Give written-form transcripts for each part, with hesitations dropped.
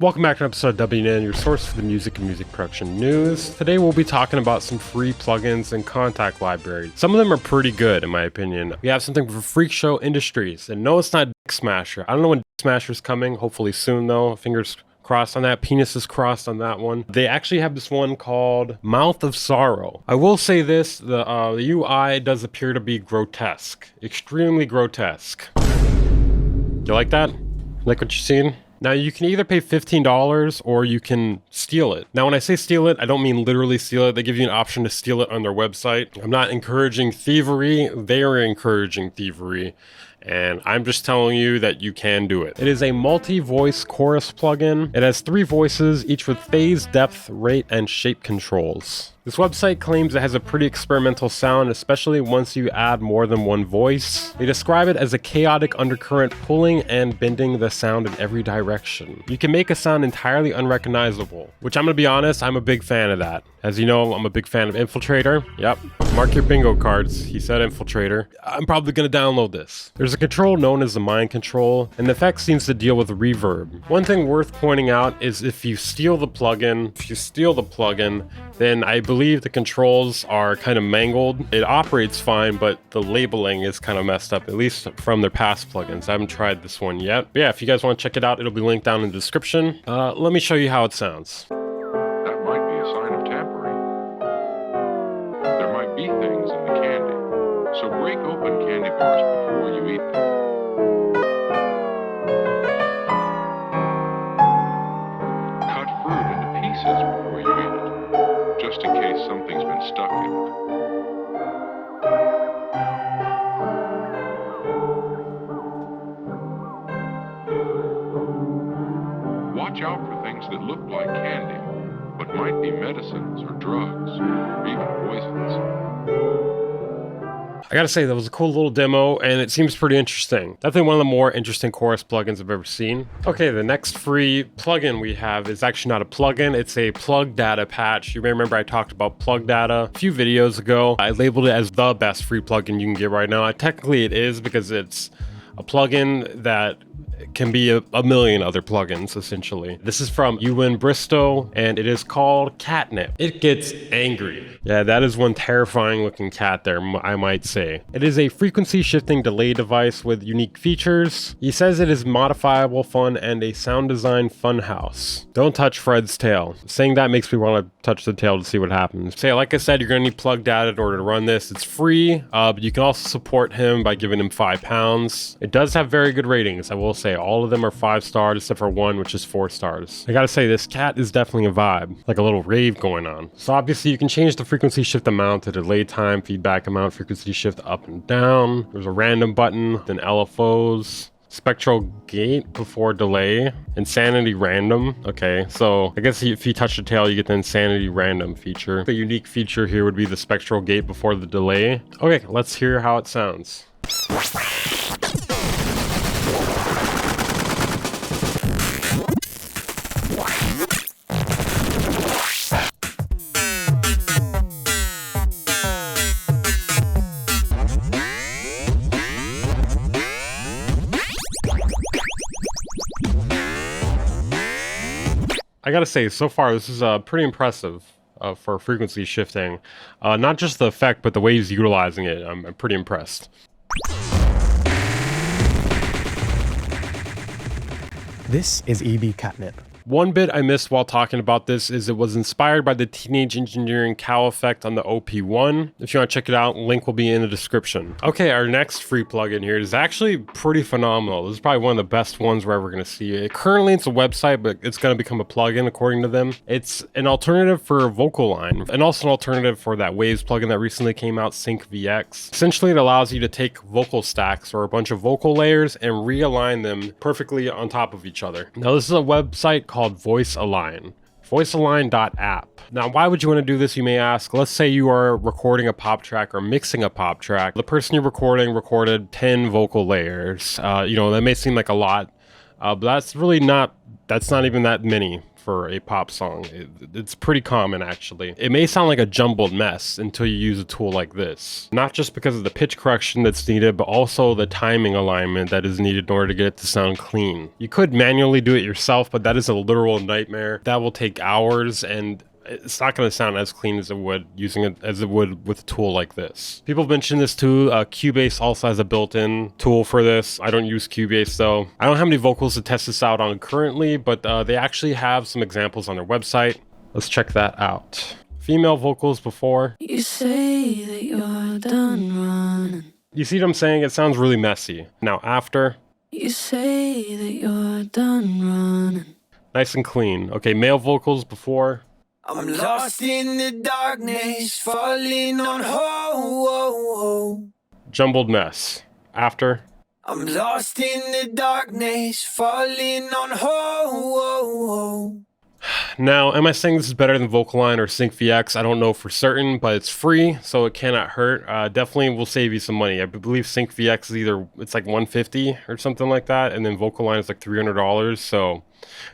Welcome back to an episode of WNN, your source for the music and music production news. Today we'll be talking about some free plugins and contact libraries. Some of them are pretty good in my opinion. We have something for Freak Show Industries, and no, it's not Dick Smasher. I don't know when Dick Smasher's coming, hopefully soon though. Fingers crossed on that, penises crossed on that one. They actually have this one called Mouth of Sorrow. I will say this, the UI does appear to be grotesque, extremely grotesque. You like that? Like what you're seeing? Now you can either pay $15 or you can steal it. Now when I say steal it, I don't mean literally steal it. They give you an option to steal it on their website. I'm not encouraging thievery. They are encouraging thievery. And I'm just telling you that you can do it. It is a multi-voice chorus plugin. It has 3 voices, each with phase, depth, rate, and shape controls. This website claims it has a pretty experimental sound, especially once you add more than one voice. They describe it as a chaotic undercurrent pulling and bending the sound in every direction. You can make a sound entirely unrecognizable, which I'm gonna be honest, I'm a big fan of that. As you know, I'm a big fan of Infiltrator. Yep, mark your bingo cards. He said Infiltrator. I'm probably gonna download this. There's a control known as the Mind Control, and the effect seems to deal with reverb. One thing worth pointing out is if you steal the plugin, then I believe the controls are kind of mangled. It operates fine, but the labeling is kind of messed up, at least from their past plugins. I haven't tried this one yet. But yeah, if you guys want to check it out, it'll be linked down in the description. Let me show you how it sounds. That might be a sign of tampering. There might be things in the candy, so break open candy bars before you eat them. Cut fruit into pieces before you eat it, just in case something's been stuck in it. Watch out for things that look like candy, but might be medicines or drugs, or even poisons. I gotta say, that was a cool little demo, and it seems pretty interesting. Definitely one of the more interesting chorus plugins I've ever seen. Okay, the next free plugin we have is actually not a plugin, it's a plug data patch. You may remember I talked about plug data a few videos ago. I labeled it as the best free plugin you can get right now. Technically it is, because it's a plugin that can be a million other plugins, essentially. This is from Ewan Bristow, and it is called Catnip. It gets angry. Yeah, that is one terrifying looking cat there, I might say. It is a frequency shifting delay device with unique features. He says it is modifiable, fun, and a sound design funhouse. Don't touch Fred's tail. Saying that makes me want to touch the tail to see what happens. So yeah, like I said, you're gonna need plug data in order to run this. It's free, but you can also support him by giving him £5. It does have very good ratings, I will say. All of them are 5 stars except for one, which is 4 stars. I gotta say, this cat is definitely a vibe, like a little rave going on. So obviously you can change the frequency shift amount to delay time, feedback amount, frequency shift up and down. There's a random button, then LFOs, spectral gate before delay, insanity random. Okay, so I guess if you touch the tail, you get the insanity random feature. The unique feature here would be the spectral gate before the delay. Okay, let's hear how it sounds. I gotta say, so far this is pretty impressive for frequency shifting. Not just the effect, but the way he's utilizing it. I'm pretty impressed. This is EB Catnip. One bit I missed while talking about this is it was inspired by the Teenage Engineering cow effect on the OP1. If you want to check it out, link will be in the description. Okay, our next free plugin here is actually pretty phenomenal. This is probably one of the best ones we're ever going to see. Currently it's a website, but it's going to become a plugin according to them. It's an alternative for VocalLine, and also an alternative for that Waves plugin that recently came out, SyncVX. Essentially, it allows you to take vocal stacks or a bunch of vocal layers and realign them perfectly on top of each other. Now, this is a website called VoiceAlign. VoiceAlign.app. Now, why would you want to do this, you may ask? Let's say you are recording a pop track or mixing a pop track. The person you're recorded 10 vocal layers. That may seem like a lot, But that's not even that many for a pop song. It's pretty common, actually. It may sound like a jumbled mess until you use a tool like this. Not just because of the pitch correction that's needed, but also the timing alignment that is needed in order to get it to sound clean. You could manually do it yourself, but that is a literal nightmare. That will take hours, and it's not going to sound as clean as it would with a tool like this. People have mentioned this too. Cubase also has a built-in tool for this. I don't use Cubase though. I don't have any vocals to test this out on currently, but they actually have some examples on their website. Let's check that out. Female vocals before. You say that you're done running. You see what I'm saying? It sounds really messy. Now after. You say that you're done running. Nice and clean. Okay, male vocals before. I'm lost in the darkness, falling on hold. Jumbled mess. After. I'm lost in the darkness, falling on hold. Now, am I saying this is better than Vocaline or SyncVX? I don't know for certain, but it's free, so it cannot hurt. Definitely will save you some money. I believe SyncVX is it's like $150 or something like that, and then Vocaline is like $300, so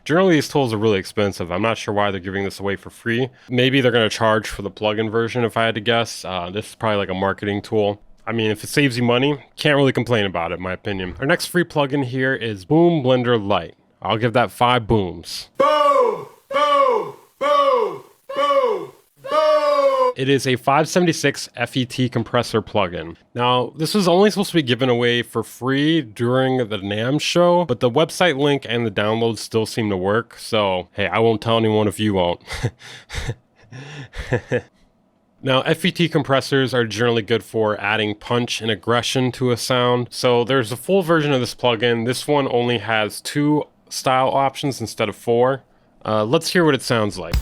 generally these tools are really expensive. I'm not sure why they're giving this away for free. Maybe they're going to charge for the plugin version if I had to guess. This is probably like a marketing tool. I mean, if it saves you money, can't really complain about it, in my opinion. Our next free plugin here is Boom Blender Lite. I'll give that 5 booms. Boom! Boom! Boom! Boom! Boom! It is a 576 FET compressor plugin. Now, this was only supposed to be given away for free during the NAMM show, but the website link and the downloads still seem to work, so hey, I won't tell anyone if you won't. Now, FET compressors are generally good for adding punch and aggression to a sound. So there's a full version of this plugin. This one only has 2 style options instead of 4. Let's hear what it sounds like.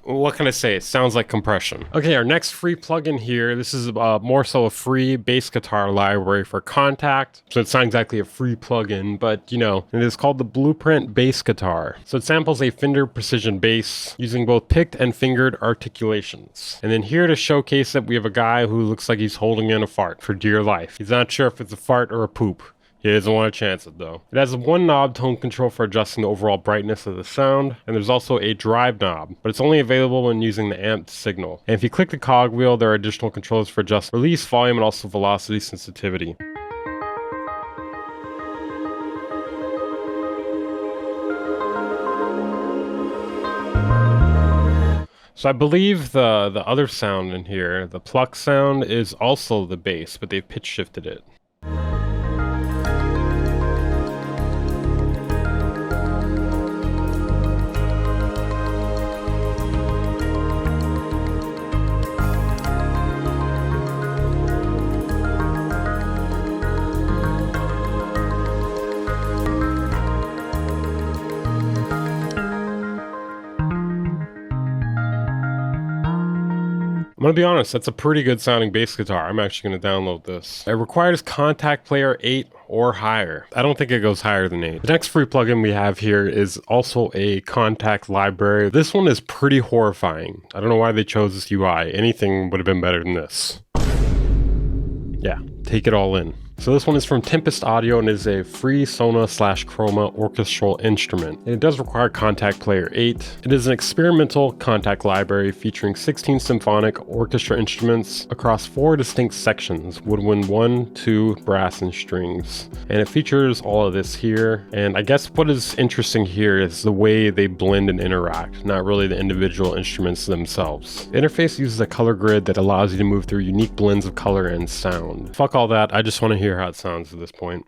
What can I say? It sounds like compression. Okay, our next free plugin here, this is more so a free bass guitar library for Kontakt. So it's not exactly a free plugin, but you know, it is called the Blueprint Bass Guitar. So it samples a Fender Precision bass using both picked and fingered articulations. And then here to showcase it, we have a guy who looks like he's holding in a fart for dear life. He's not sure if it's a fart or a poop. He doesn't want to chance it though. It has one knob tone control for adjusting the overall brightness of the sound, and there's also a drive knob, but it's only available when using the amped signal. And if you click the cog wheel, there are additional controls for adjusting release, volume, and also velocity sensitivity. So I believe the other sound in here, the pluck sound, is also the bass, but they've pitch shifted it. I'm gonna be honest, that's a pretty good sounding bass guitar. I'm actually gonna download this. It requires Kontakt Player 8 or higher. I don't think it goes higher than 8. The next free plugin we have here is also a Kontakt library. This one is pretty horrifying. I don't know why they chose this UI. Anything would have been better than this. Yeah, take it all in. So this one is from Tempest Audio and is a free Sona/Chroma orchestral instrument. It does require Kontakt Player 8. It is an experimental Kontakt library featuring 16 symphonic orchestra instruments across 4 distinct sections: woodwind 1, 2, brass, and strings. And it features all of this here. And I guess what is interesting here is the way they blend and interact, not really the individual instruments themselves. The interface uses a color grid that allows you to move through unique blends of color and sound. Fuck all that, I just want to hear how it sounds at this point.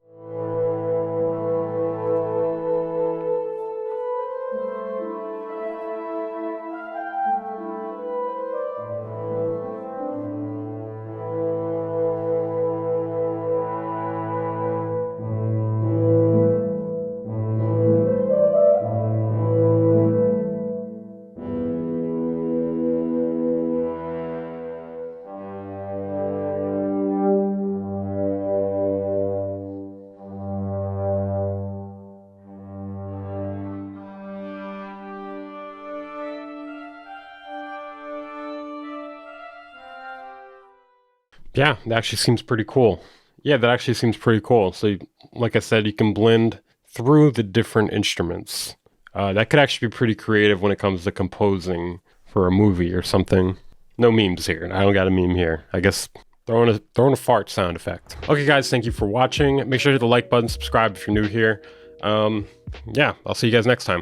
Yeah, that actually seems pretty cool. Yeah, that actually seems pretty cool. So, like I said, you can blend through the different instruments. That could actually be pretty creative when it comes to composing for a movie or something. No memes here. I don't got a meme here. I guess throwing a fart sound effect. Okay, guys, thank you for watching. Make sure to hit the like button, subscribe if you're new here. Yeah, I'll see you guys next time.